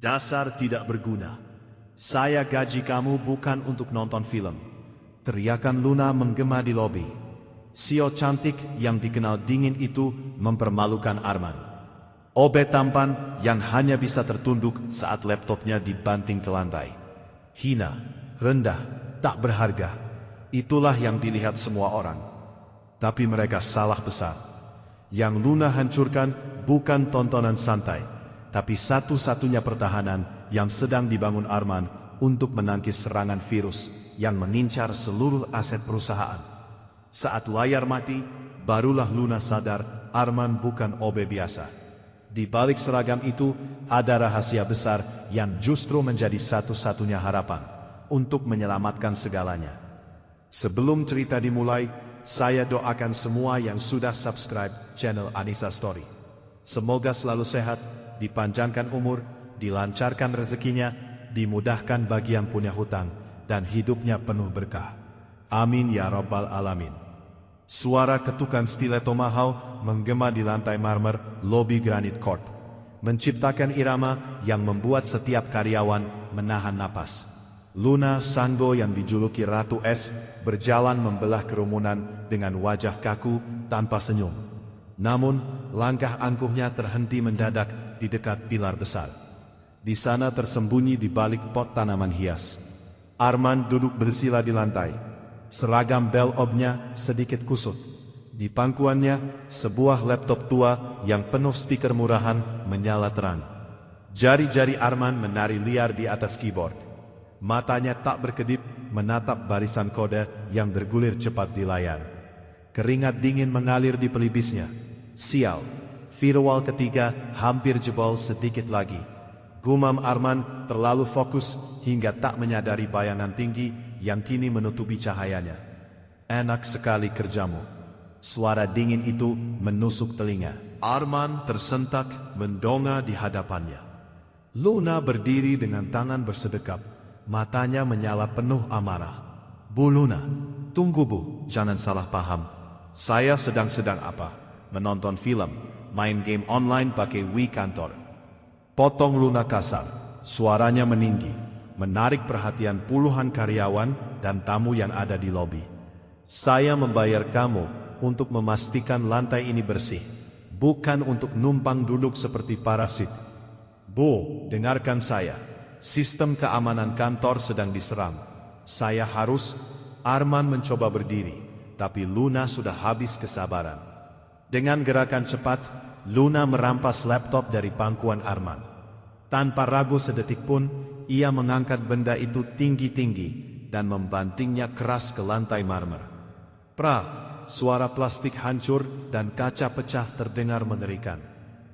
Dasar tidak berguna. Saya gaji kamu bukan untuk nonton film. Teriakan Luna menggema di lobi. Sio cantik yang dikenal dingin itu mempermalukan Arman. Obe tampan yang hanya bisa tertunduk saat laptopnya dibanting ke lantai. Hina, rendah, tak berharga. Itulah yang dilihat semua orang. Tapi mereka salah besar. Yang Luna hancurkan bukan tontonan santai, tapi satu-satunya pertahanan yang sedang dibangun Arman untuk menangkis serangan virus yang mengincar seluruh aset perusahaan. Saat layar mati, barulah Luna sadar Arman bukan Obe biasa. Di balik seragam itu ada rahasia besar yang justru menjadi satu-satunya harapan untuk menyelamatkan segalanya. Sebelum cerita dimulai, saya doakan semua yang sudah subscribe channel Anissa Story. Semoga selalu sehat, dipanjangkan umur, dilancarkan rezekinya, dimudahkan bagi yang punya hutang, dan hidupnya penuh berkah. Amin ya rabbal alamin. Suara ketukan stiletto mahal menggema di lantai marmer lobi Granite Corp, menciptakan irama yang membuat setiap karyawan menahan napas. Luna Sanggo yang dijuluki Ratu Es berjalan membelah kerumunan dengan wajah kaku tanpa senyum. Namun, langkah angkuhnya terhenti mendadak di dekat pilar besar. Di sana tersembunyi di balik pot tanaman hias. Arman duduk bersila di lantai. Seragam bellobnya sedikit kusut. Di pangkuannya, sebuah laptop tua yang penuh stiker murahan menyala terang. Jari-jari Arman menari liar di atas keyboard. Matanya tak berkedip menatap barisan kode yang bergulir cepat di layar. Keringat dingin mengalir di pelibisnya. Sial, firewall ketiga hampir jebol sedikit lagi. Gumam Arman terlalu fokus hingga tak menyadari bayangan tinggi yang kini menutupi cahayanya. Enak sekali kerjamu. Suara dingin itu menusuk telinga. Arman tersentak mendongak di hadapannya. Luna berdiri dengan tangan bersedekap. Matanya menyala penuh amarah. Bu Luna, tunggu bu, jangan salah paham. Saya sedang apa? Menonton film, main game online pakai Wii kantor. Potong Luna kasar, suaranya meninggi, menarik perhatian puluhan karyawan dan tamu yang ada di lobi. Saya membayar kamu untuk memastikan lantai ini bersih, bukan untuk numpang duduk seperti parasit. Bu, dengarkan saya. Sistem keamanan kantor sedang diserang. Saya harus... Arman mencoba berdiri, tapi Luna sudah habis kesabaran. Dengan gerakan cepat, Luna merampas laptop dari pangkuan Arman. Tanpa ragu sedetik pun, ia mengangkat benda itu tinggi-tinggi dan membantingnya keras ke lantai marmer. Suara plastik hancur dan kaca pecah terdengar mengerikan.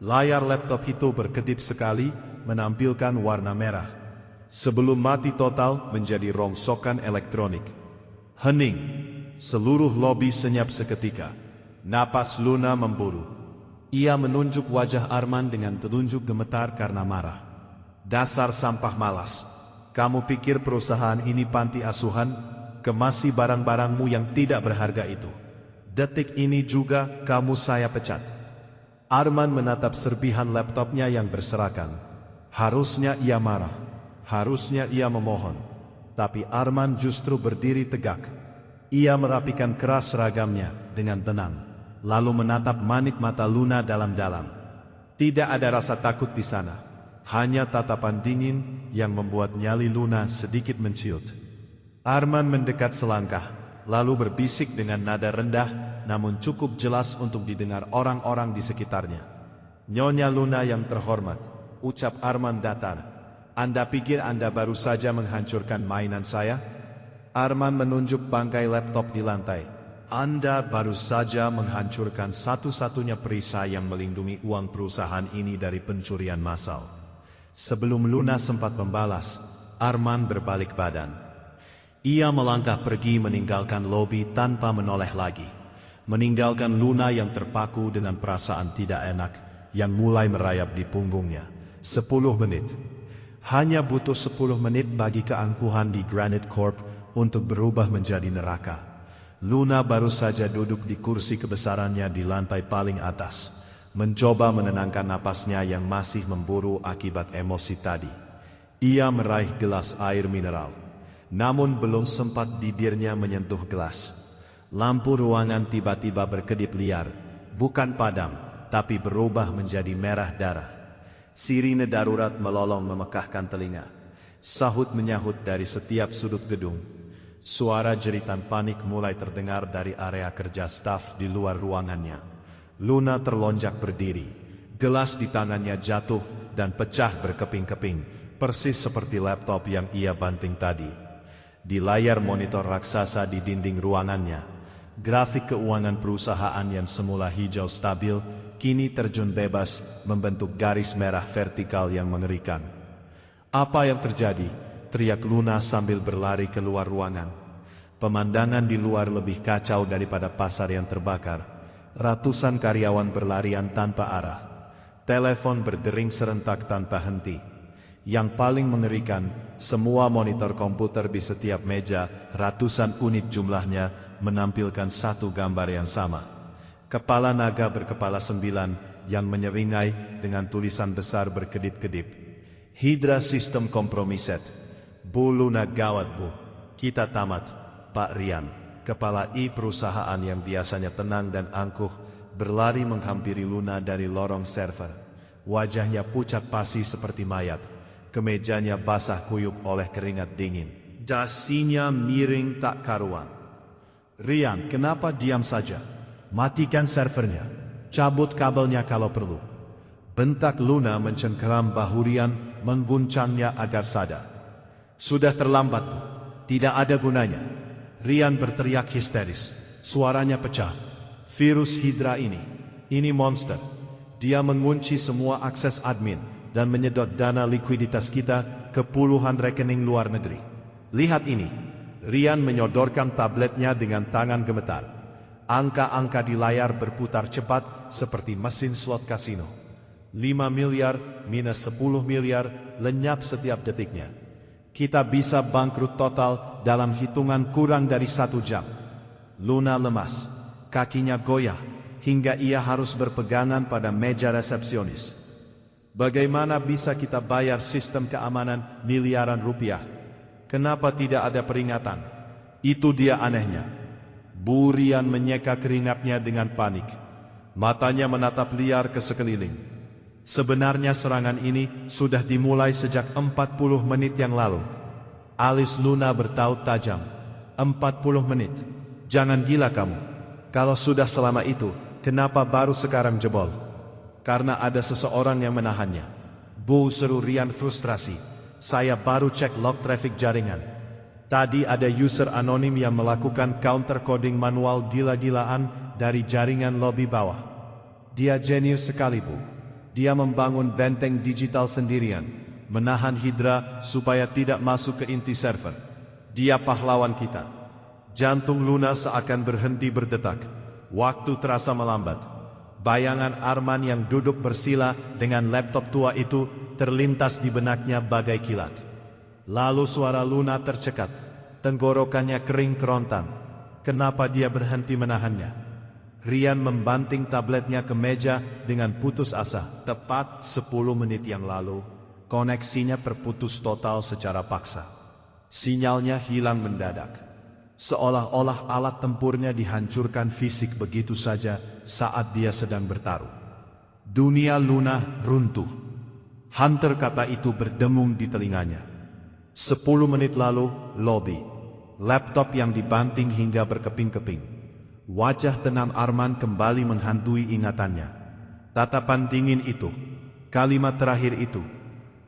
Layar laptop itu berkedip sekali, menampilkan warna merah. Sebelum mati total menjadi rongsokan elektronik. Hening. Seluruh lobi senyap seketika. Napas Luna memburu. Ia menunjuk wajah Arman dengan telunjuk gemetar karena marah. Dasar sampah malas. Kamu pikir perusahaan ini panti asuhan? Kemasi barang-barangmu yang tidak berharga itu. Detik ini juga kamu saya pecat. Arman menatap serpihan laptopnya yang berserakan. Harusnya ia marah. Harusnya ia memohon. Tapi Arman justru berdiri tegak. Ia merapikan keras seragamnya dengan tenang. Lalu menatap manik mata Luna dalam-dalam. Tidak ada rasa takut di sana. Hanya tatapan dingin yang membuat nyali Luna sedikit menciut. Arman mendekat selangkah. Lalu berbisik dengan nada rendah, namun cukup jelas untuk didengar orang-orang di sekitarnya. Nyonya Luna yang terhormat, ucap Arman datar. Anda pikir Anda baru saja menghancurkan mainan saya? Arman menunjuk bangkai laptop di lantai. Anda baru saja menghancurkan satu-satunya perisai yang melindungi uang perusahaan ini dari pencurian massal. Sebelum Luna sempat membalas, Arman berbalik badan. Ia melangkah pergi meninggalkan lobi tanpa menoleh lagi. Meninggalkan Luna yang terpaku dengan perasaan tidak enak yang mulai merayap di punggungnya. 10 menit. Hanya butuh 10 menit bagi keangkuhan di Granite Corp untuk berubah menjadi neraka. Luna baru saja duduk di kursi kebesarannya di lantai paling atas. mencoba menenangkan napasnya yang masih memburu akibat emosi tadi. Ia meraih gelas air mineral, namun belum sempat bibirnya menyentuh gelas. Lampu ruangan tiba-tiba berkedip liar, bukan padam, tapi berubah menjadi merah darah. Sirine darurat melolong memekakkan telinga. Sahut menyahut dari setiap sudut gedung. Suara jeritan panik mulai terdengar dari area kerja staf di luar ruangannya. Luna terlonjak berdiri. Gelas di tangannya jatuh dan pecah berkeping-keping, persis seperti laptop yang ia banting tadi. Di layar monitor raksasa di dinding ruangannya, grafik keuangan perusahaan yang semula hijau stabil, kini terjun bebas membentuk garis merah vertikal yang mengerikan. "Apa yang terjadi?" teriak Luna sambil berlari keluar ruangan. Pemandangan di luar lebih kacau daripada pasar yang terbakar. Ratusan karyawan berlarian tanpa arah. Telepon berdering serentak tanpa henti. Yang paling mengerikan, semua monitor komputer di setiap meja, ratusan unit jumlahnya, menampilkan satu gambar yang sama. Kepala naga berkepala 9 yang menyeringai dengan tulisan besar berkedip-kedip. "Hydra System Compromised. Bu Luna gawat bu. Kita tamat." Pak Rian, kepala perusahaan yang biasanya tenang dan angkuh, berlari menghampiri Luna dari lorong server. Wajahnya pucat pasi seperti mayat. Kemejanya basah kuyup oleh keringat dingin. Dasinya miring tak karuan. "Rian, kenapa diam saja? Matikan servernya. Cabut kabelnya kalau perlu." Bentak Luna mencengkeram bahu Rian, mengguncangnya agar sadar. "Sudah terlambat, Bu. Tidak ada gunanya." Rian berteriak histeris. Suaranya pecah. "Virus Hydra ini monster. Dia mengunci semua akses admin dan menyedot dana likuiditas kita ke puluhan rekening luar negeri. Lihat ini." Rian menyodorkan tabletnya dengan tangan gemetar. Angka-angka di layar berputar cepat seperti mesin slot kasino. 5 miliar minus 10 miliar lenyap setiap detiknya. Kita bisa bangkrut total dalam hitungan kurang dari 1 jam. Luna lemas, kakinya goyah, hingga ia harus berpegangan pada meja resepsionis. Bagaimana bisa kita bayar sistem keamanan miliaran rupiah? Kenapa tidak ada peringatan? Itu dia anehnya. Bu Rian menyeka keringatnya dengan panik. Matanya menatap liar ke sekeliling. Sebenarnya serangan ini sudah dimulai sejak 40 menit yang lalu. Alis Luna bertaut tajam. 40 menit? Jangan gila kamu. Kalau sudah selama itu, kenapa baru sekarang jebol? Karena ada seseorang yang menahannya. Bu, seru Rian frustrasi. Saya baru cek log traffic jaringan. Tadi ada user anonim yang melakukan counter coding manual gila-gilaan dari jaringan lobby bawah. Dia jenius sekali, Bu. Dia membangun benteng digital sendirian, menahan Hydra supaya tidak masuk ke inti server. Dia pahlawan kita. Jantung Luna seakan berhenti berdetak. Waktu terasa melambat. Bayangan Arman yang duduk bersila dengan laptop tua itu terlintas di benaknya bagai kilat. Lalu suara Luna tercekat. Tenggorokannya kering kerontang. Kenapa dia berhenti menahannya? Rian membanting tabletnya ke meja dengan putus asa. Tepat 10 menit yang lalu, koneksinya terputus total secara paksa. Sinyalnya hilang mendadak. Seolah-olah alat tempurnya dihancurkan fisik begitu saja saat dia sedang bertarung. Dunia Luna runtuh. Hunter kata itu berdengung di telinganya. 10 menit lalu, lobby. Laptop yang dibanting hingga berkeping-keping. Wajah tenang Arman kembali menghantui ingatannya. Tatapan dingin itu. Kalimat terakhir itu.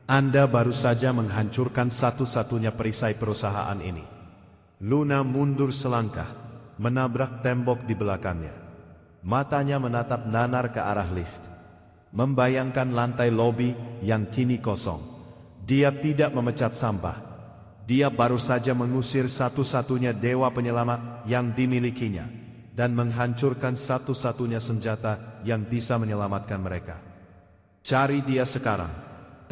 Anda baru saja menghancurkan satu-satunya perisai perusahaan ini. Luna mundur selangkah, menabrak tembok di belakangnya. Matanya menatap nanar ke arah lift. Membayangkan lantai lobi yang kini kosong. Dia tidak memecat sampah. Dia baru saja mengusir satu-satunya dewa penyelamat yang dimilikinya dan menghancurkan satu-satunya senjata yang bisa menyelamatkan mereka. Cari dia sekarang.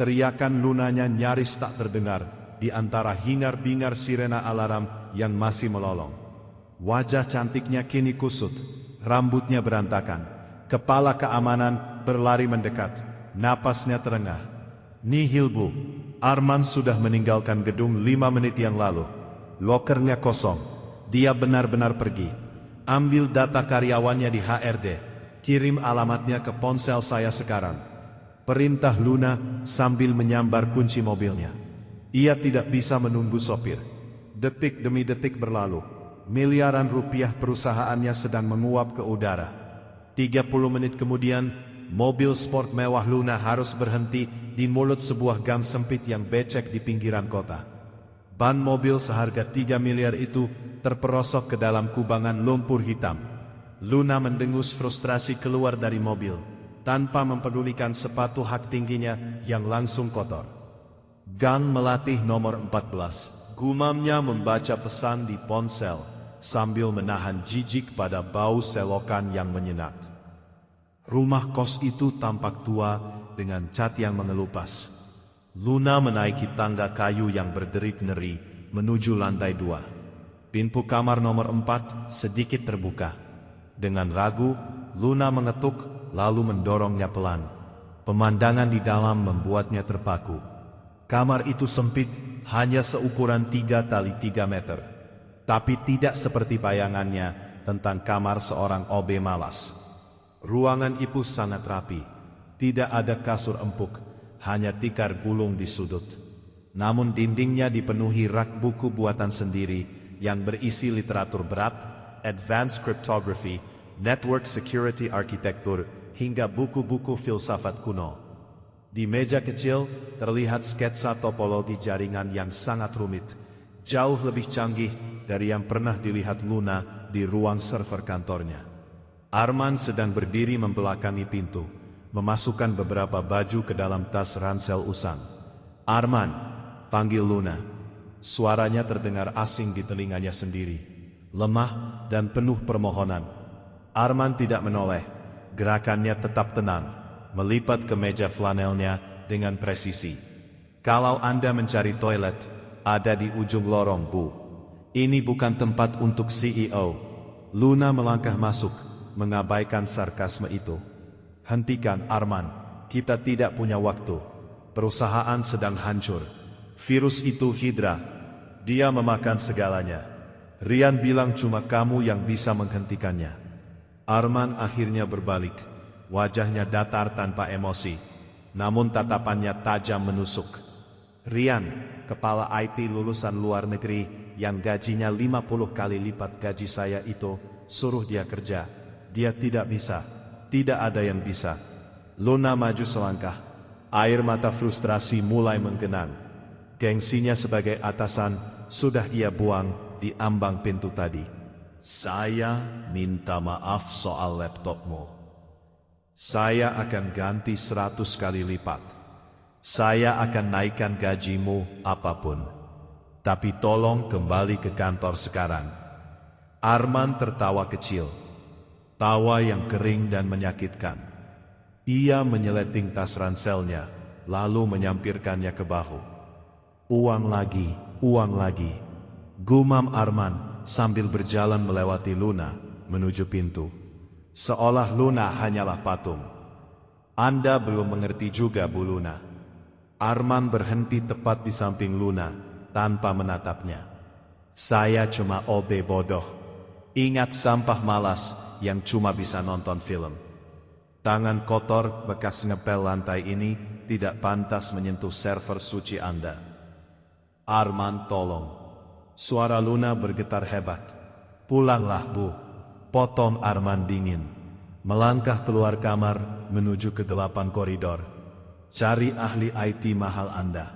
Teriakan Lunanya nyaris tak terdengar di antara hingar-bingar sirena alarm yang masih melolong. Wajah cantiknya kini kusut, rambutnya berantakan, kepala keamanan berlari mendekat. Napasnya terengah. Nihil bu. Arman sudah meninggalkan gedung 5 menit yang lalu. Lokernya kosong. Dia benar-benar pergi. Ambil data karyawannya di HRD. Kirim alamatnya ke ponsel saya sekarang. Perintah Luna sambil menyambar kunci mobilnya. Ia tidak bisa menunggu sopir. Detik demi detik berlalu. Miliaran rupiah perusahaannya sedang menguap ke udara. 30 menit kemudian, mobil sport mewah Luna harus berhenti di mulut sebuah gang sempit yang becek di pinggiran kota. Ban mobil seharga 3 miliar itu terperosok ke dalam kubangan lumpur hitam. Luna mendengus frustrasi keluar dari mobil, tanpa mempedulikan sepatu hak tingginya yang langsung kotor. Gang Melatih nomor 14. Gumamnya membaca pesan di ponsel, sambil menahan jijik pada bau selokan yang menyengat. Rumah kos itu tampak tua dengan cat yang mengelupas. Luna menaiki tangga kayu yang berderik-neri menuju lantai 2. Pintu kamar nomor 4 sedikit terbuka. Dengan ragu, Luna mengetuk lalu mendorongnya pelan. Pemandangan di dalam membuatnya terpaku. Kamar itu sempit, hanya seukuran 3 kali 3 meter. Tapi tidak seperti bayangannya tentang kamar seorang OB malas. Ruangan itu sangat rapi. Tidak ada kasur empuk, hanya tikar gulung di sudut. Namun dindingnya dipenuhi rak buku buatan sendiri yang berisi literatur berat, advanced cryptography, network security architecture, hingga buku-buku filsafat kuno. Di meja kecil terlihat sketsa topologi jaringan yang sangat rumit, jauh lebih canggih dari yang pernah dilihat Luna di ruang server kantornya. Arman sedang berdiri membelakangi pintu, memasukkan beberapa baju ke dalam tas ransel usang. "Arman," panggil Luna. Suaranya terdengar asing di telinganya sendiri, lemah dan penuh permohonan. Arman tidak menoleh, gerakannya tetap tenang, melipat ke meja flanelnya dengan presisi. "Kalau Anda mencari toilet, ada di ujung lorong, Bu. Ini bukan tempat untuk CEO." Luna melangkah masuk, mengabaikan sarkasme itu. "Hentikan, Arman. Kita tidak punya waktu. Perusahaan sedang hancur. Virus itu Hydra. Dia memakan segalanya. Rian bilang cuma kamu yang bisa menghentikannya." Arman akhirnya berbalik. Wajahnya datar tanpa emosi, namun tatapannya tajam menusuk. "Rian, kepala IT lulusan luar negeri yang gajinya 50 kali lipat gaji saya itu, suruh dia kerja. Dia tidak bisa. Tidak ada yang bisa." Luna maju selangkah. Air mata frustrasi mulai menggenang. Gengsinya sebagai atasan sudah ia buang di ambang pintu tadi. "Saya minta maaf soal laptopmu. Saya akan ganti 100 kali lipat. Saya akan naikkan gajimu apapun. Tapi tolong kembali ke kantor sekarang." Arman tertawa kecil. Tawa yang kering dan menyakitkan. Ia menyeleting tas ranselnya, lalu menyampirkannya ke bahu. Uang lagi, gumam Arman sambil berjalan melewati Luna menuju pintu. Seolah Luna hanyalah patung. "Anda belum mengerti juga, Bu Luna." Arman berhenti tepat di samping Luna tanpa menatapnya. "Saya cuma OB bodoh. Ingat sampah malas yang cuma bisa nonton film. Tangan kotor bekas ngepel lantai ini tidak pantas menyentuh server suci Anda." "Arman, tolong." Suara Luna bergetar hebat. "Pulanglah, Bu." Potong Arman dingin. Melangkah keluar kamar menuju ke 8 koridor. "Cari ahli IT mahal Anda.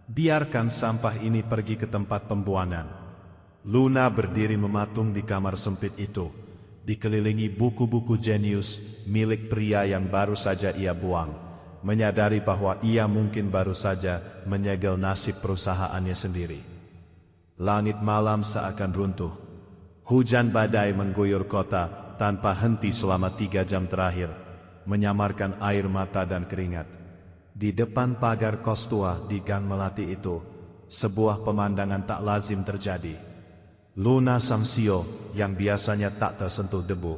Biarkan sampah ini pergi ke tempat pembuangan." Luna berdiri mematung di kamar sempit itu, dikelilingi buku-buku jenius milik pria yang baru saja ia buang, menyadari bahwa ia mungkin baru saja menyegel nasib perusahaannya sendiri. Langit malam seakan runtuh. Hujan badai mengguyur kota tanpa henti selama 3 jam terakhir, menyamarkan air mata dan keringat. Di depan pagar kos tua di Gang Melati itu, sebuah pemandangan tak lazim terjadi. Luna Samsio yang biasanya tak tersentuh debu,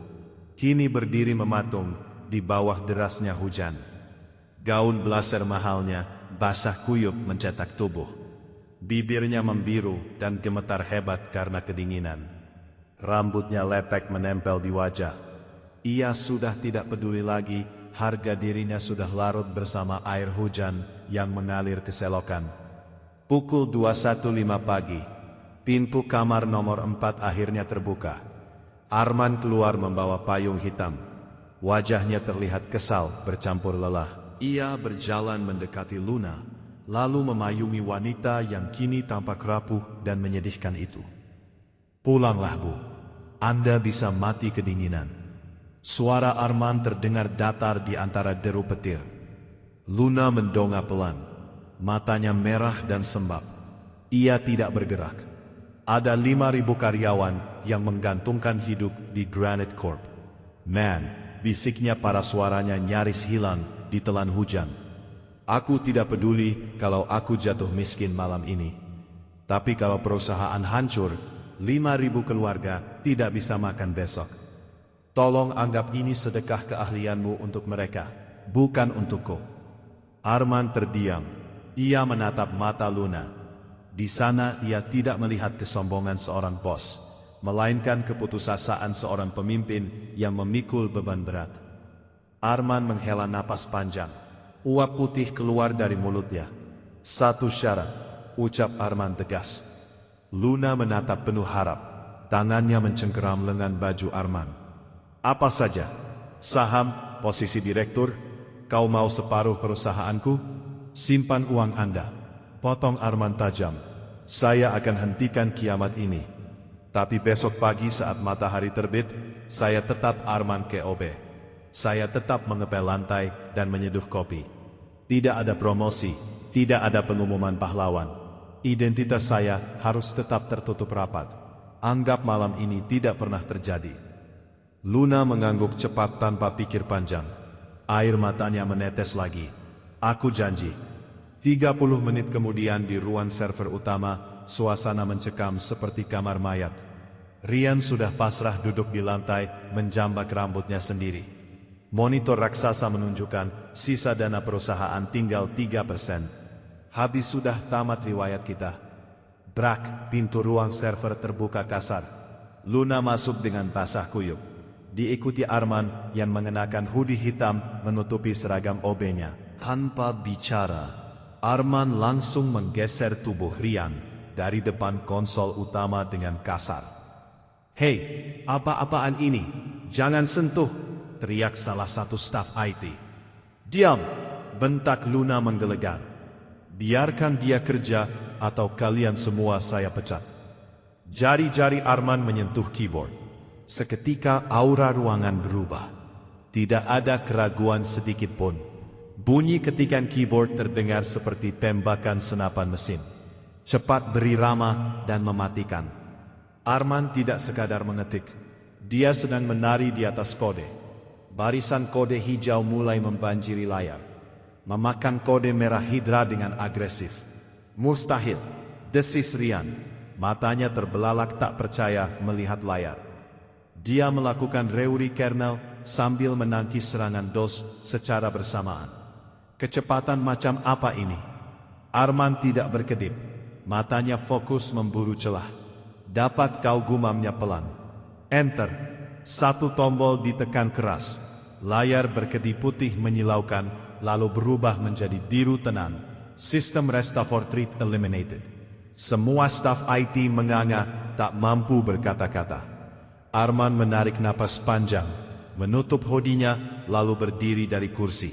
kini berdiri mematung di bawah derasnya hujan. Gaun blazer mahalnya basah kuyup mencetak tubuh. Bibirnya membiru dan gemetar hebat karena kedinginan. Rambutnya lepek menempel di wajah. Ia sudah tidak peduli lagi, harga dirinya sudah larut bersama air hujan yang mengalir ke selokan. Pukul 2.15 pagi, pintu kamar nomor 4 akhirnya terbuka. Arman keluar membawa payung hitam. Wajahnya terlihat kesal bercampur lelah. Ia berjalan mendekati Luna, lalu memayungi wanita yang kini tampak rapuh dan menyedihkan itu. "Pulanglah, Bu. Anda bisa mati kedinginan." Suara Arman terdengar datar di antara deru petir. Luna mendongak pelan. Matanya merah dan sembab. Ia tidak bergerak. Ada 5.000 karyawan yang menggantungkan hidup di Granite Corp. "Man," bisiknya pada suaranya nyaris hilang ditelan hujan. "Aku tidak peduli kalau aku jatuh miskin malam ini. Tapi kalau perusahaan hancur, 5.000 keluarga tidak bisa makan besok. Tolong anggap ini sedekah keahlianmu untuk mereka, bukan untukku." Arman terdiam. Ia menatap mata Luna. Di sana ia tidak melihat kesombongan seorang bos, melainkan keputusasaan seorang pemimpin yang memikul beban berat. Arman menghela napas panjang. Uap putih keluar dari mulutnya. "Satu syarat," ucap Arman tegas. Luna menatap penuh harap. Tangannya mencengkeram lengan baju Arman. "Apa saja? Saham, posisi direktur? Kau mau separuh perusahaanku? Simpan uang Anda," potong Arman tajam. "Saya akan hentikan kiamat ini. Tapi besok pagi saat matahari terbit, saya tetap Arman KOB. Saya tetap mengepel lantai dan menyeduh kopi. Tidak ada promosi, tidak ada pengumuman pahlawan. Identitas saya harus tetap tertutup rapat. Anggap malam ini tidak pernah terjadi." Luna mengangguk cepat tanpa pikir panjang. Air matanya menetes lagi. "Aku janji." 30 menit kemudian di ruang server utama, suasana mencekam seperti kamar mayat. Rian sudah pasrah duduk di lantai, menjambak rambutnya sendiri. Monitor raksasa menunjukkan sisa dana perusahaan tinggal 3%. "Habis sudah tamat riwayat kita." Brak, pintu ruang server terbuka kasar. Luna masuk dengan basah kuyup. Diikuti Arman yang mengenakan hoodie hitam menutupi seragam OB-nya. Tanpa bicara, Arman langsung menggeser tubuh Rian dari depan konsol utama dengan kasar. "Hei, apa-apaan ini? Jangan sentuh!" teriak salah satu staf IT. "Diam!" bentak Luna menggelegar. "Biarkan dia kerja atau kalian semua saya pecat." Jari-jari Arman menyentuh keyboard. Seketika aura ruangan berubah. Tidak ada keraguan sedikit pun. Bunyi ketikan keyboard terdengar seperti tembakan senapan mesin. Cepat beri rama dan mematikan. Arman tidak sekadar mengetik. Dia sedang menari di atas kode. Barisan kode hijau mulai membanjiri layar. Memakan kode merah Hydra dengan agresif. "Mustahil," desis Rian. Matanya terbelalak tak percaya melihat layar. Dia melakukan reuri kernel sambil menangkis serangan DOS secara bersamaan. Kecepatan macam apa ini? Arman tidak berkedip. Matanya fokus memburu celah. "Dapat kau," gumamnya pelan. Enter. Satu tombol ditekan keras. Layar berkedip putih menyilaukan, lalu berubah menjadi biru tenang. Sistem Restore Threat Eliminated. Semua staf IT menganga, tak mampu berkata-kata. Arman menarik napas panjang, menutup hoodie-nya, lalu berdiri dari kursi.